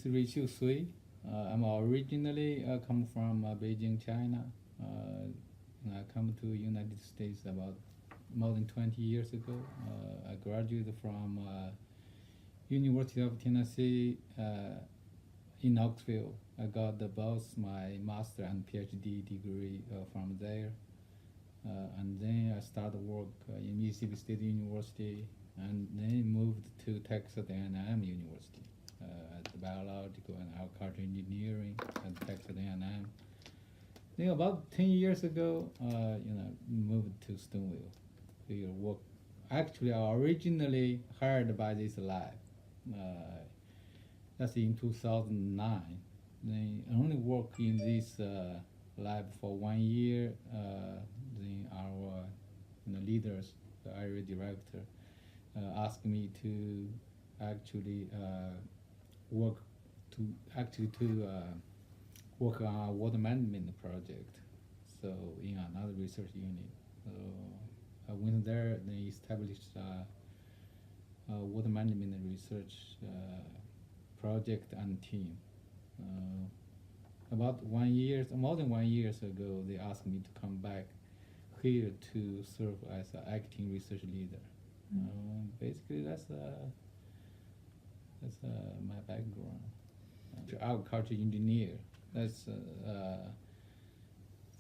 Ri Xiu Sui. I'm originally come from Beijing, China. I come to United States about more than 20 years ago. I graduated from University of Tennessee in Knoxville. I got both my master and PhD degree from there. And then I started work in Mississippi State University, and then moved to Texas A&M University at biological and agricultural engineering at Texas A&M. Then about 10 years ago, moved to Stoneville to work. Actually, I originally hired by this lab. That's in 2009. Then I only worked in this lab for 1 year. Then our leaders, the area director, asked me to actually work work on a water management project. So in another research unit. So I went there. They established water management research project and team. About more than 1 year ago, they asked me to come back here to serve as an acting research leader. Basically, that's my background. Agriculture engineer. That's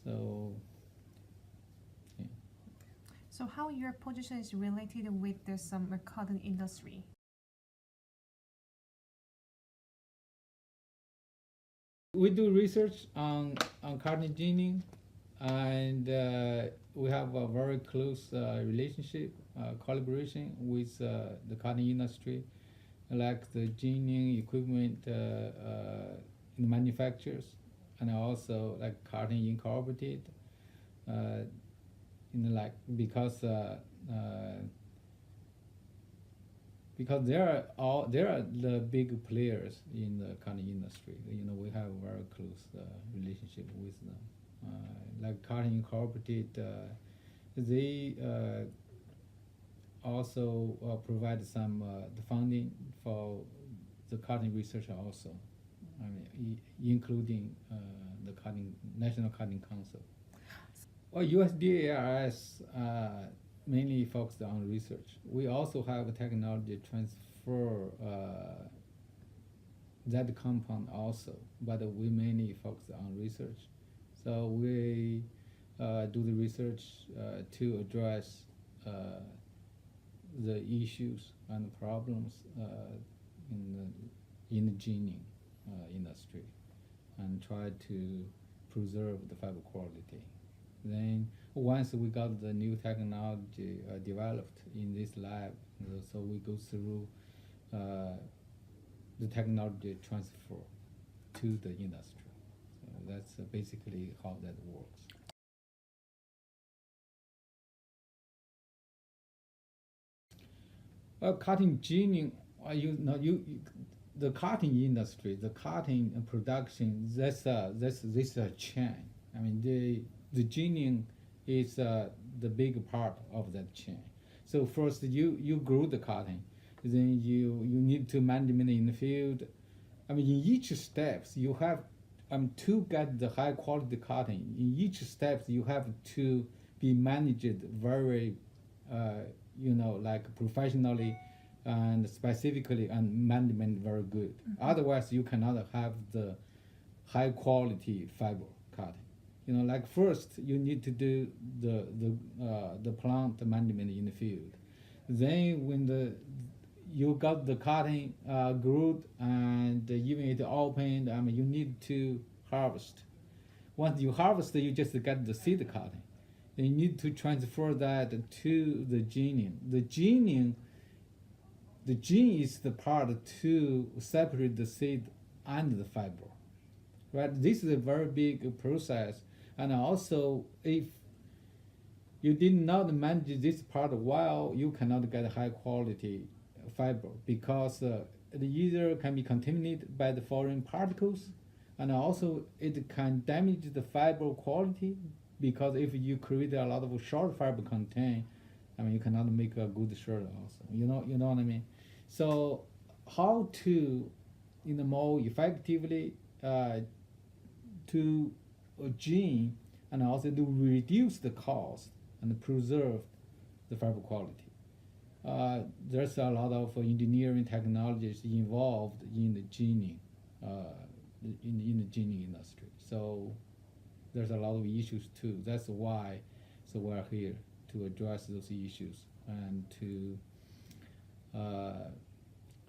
so. Yeah. So how your position is related with the cotton industry? We do research on cotton ginning, and we have a very close relationship, collaboration with the cotton industry, like the ginning equipment manufacturers, and also like Cotton Incorporated. Because they are the big players in the cotton industry. We have a very close relationship with them. Like Cotton Incorporated, they also provide some the funding for the cotton research also. Including the National Cotton Council. Well, USDA-ARS mainly focused on research. We also have a technology transfer that compound also, but we mainly focus on research. So we do the research to address the issues and problems in the ginning industry, and try to preserve the fiber quality. Then once we got the new technology developed in this lab, so we go through the technology transfer to the industry. So that's basically how that works. Cotton ginning, the cotton industry, the cotton production, this a chain. The ginning is the big part of that chain. So first you grow the cotton, then you need to management in the field. In each steps you have to get the high quality cotton. In each steps you have to be managed very like professionally and specifically, and management very good. Otherwise you cannot have the high quality fiber cotton. Like first you need to do the plant management in the field. Then when you got the cotton growth and even it opened, you need to harvest. Once you harvest, you just get the seed cotton. Then you need to transfer that to the ginning. The gene is the part to separate the seed and the fiber. Right? This is a very big process. And also, if you did not manage this part well, you cannot get high quality fiber, because it either can be contaminated by the foreign particles, and also it can damage the fiber quality, because if you create a lot of short fiber content, you cannot make a good shirt also. You know what I mean? So how to more effectively to a gene, and also to reduce the cost and preserve the fiber quality. There's a lot of engineering technologies involved in the gening, in the gening industry. So there's a lot of issues too. That's why, so we're here to address those issues and to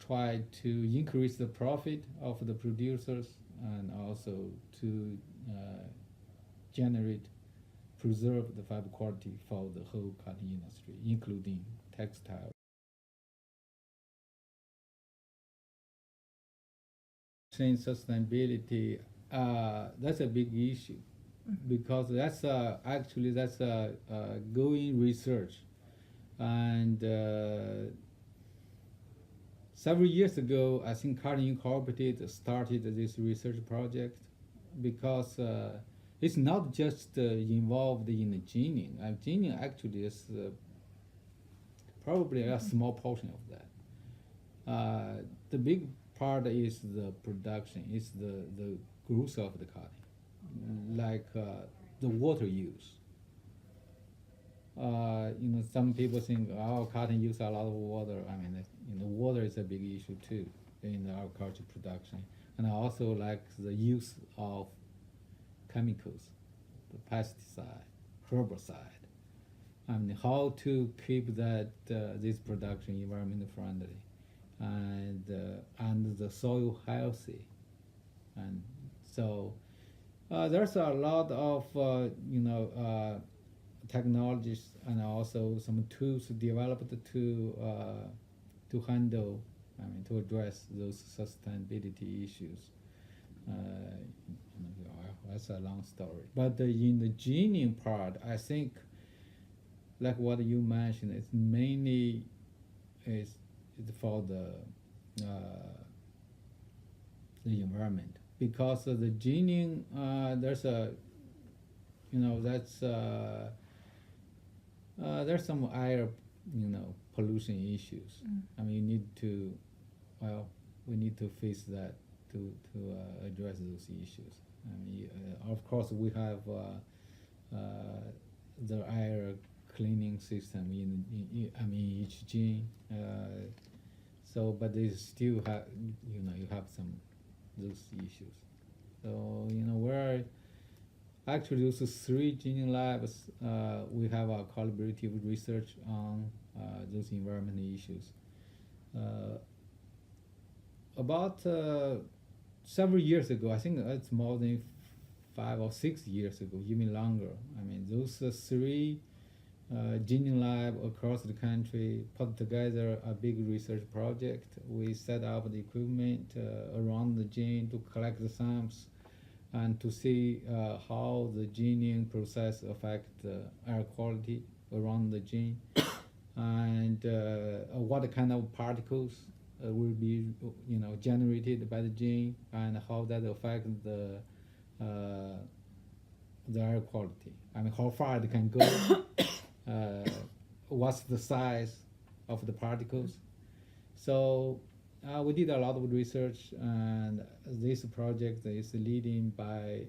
try to increase the profit of the producers, and also to preserve the fiber quality for the whole cotton industry, including textile. Chain sustainability, that's a big issue, because that's actually that's going research, and several years ago, I think Cotton Incorporated started this research project, because it's not just involved in the gening. Gening actually is probably a small portion of that. The big part is the production, is the growth of the cotton, like the water use. Some people think, oh, cotton use a lot of water. I mean, water is a big issue too in the agriculture production, and I also like the use of chemicals, the pesticide, herbicide. I mean, how to keep that this production environment friendly, and the soil healthy, and so there's a lot of technologies, and also some tools developed to handle, to address those sustainability issues. That's a long story. But in the gening part, I think, like what you mentioned, it's mainly is for the environment, because of the gening. There's a there's some air pollution issues. I mean, we need to face that to address those issues. I mean, of course, we have the air cleaning system in each gene. So, but they still have you have some those issues. So we're actually those three gening labs. We have a collaborative research on those environmental issues. About several years ago, I think it's more than 5 or 6 years ago, even longer. I mean, those three gening lab across the country put together a big research project. We set up the equipment around the gene to collect the samples and to see how the gening process affect air quality around the gene, and what kind of particles will be generated by the gene, and how that affect the air quality. I mean, how far it can go, what's the size of the particles. So we did a lot of research, and this project is leading by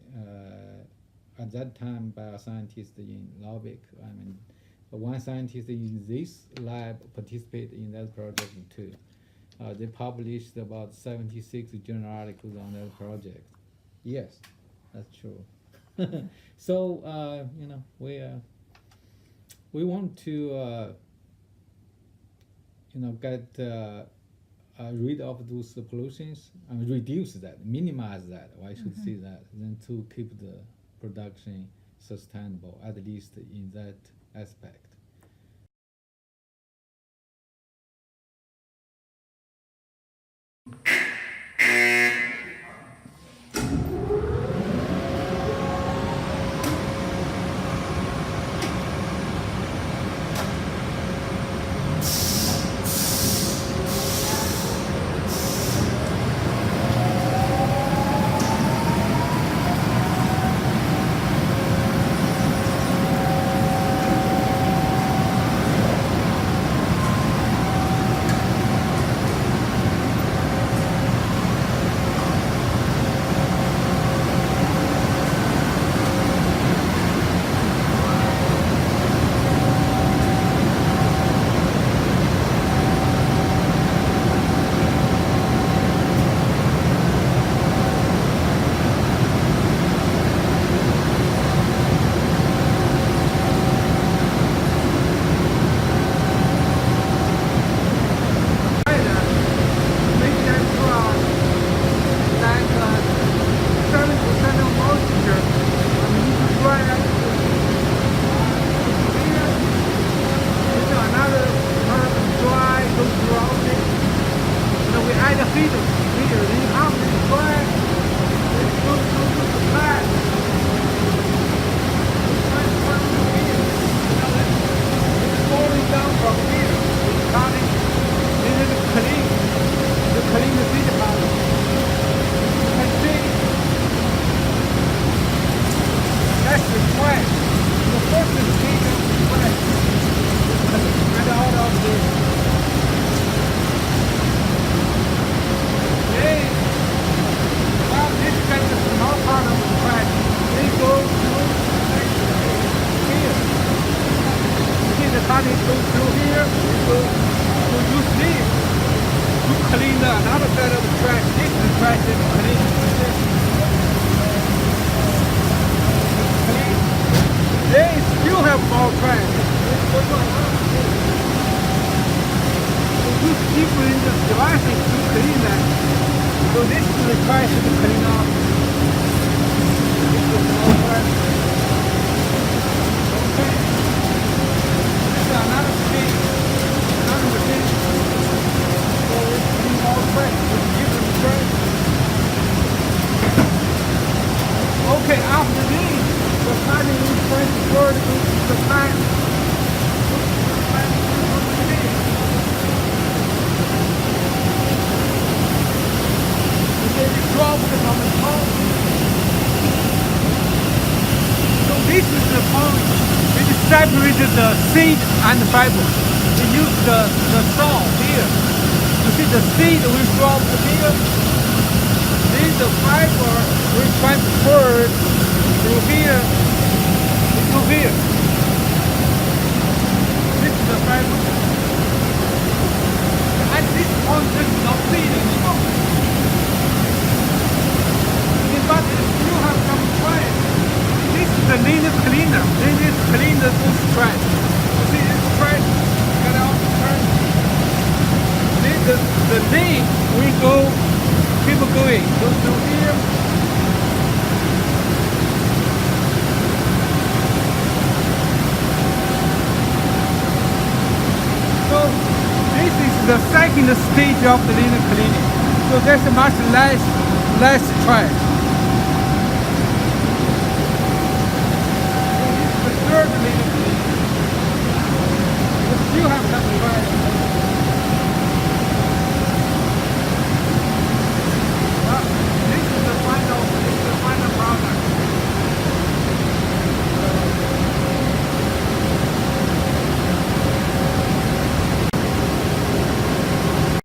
at that time by a scientist in Lubbock. I mean, one scientist in this lab participated in that project too. They published about 76 journal articles on that project. Yes, that's true. So we want to get rid of those pollutions and reduce that, minimize that, or I should say that, then to keep the production sustainable, at least in that aspect. starting to go through here, to use this to clean another side of the trash. This is the trash that is clean. They still have more trash. So use different devices to clean that. So this is the trash to clean up. This is more trash. Okay. This is another machine. Another machine. So we clean more trash with different trash. Okay, after this, the cutting is transferred to the plant. So this is the pump. It separated the seed and the fiber. We use the saw here. You see the seed we drop here. Then the fiber we transferred through here to here. This is the fiber. At this point, there's no seed anymore. But it still have some trash. This is the linear cleaner. Linear cleaner this trash. You see this trash? Got all the trash. Then the link we keep going. Go through here. So this is the second stage of the linear cleaning. So there's much less trash.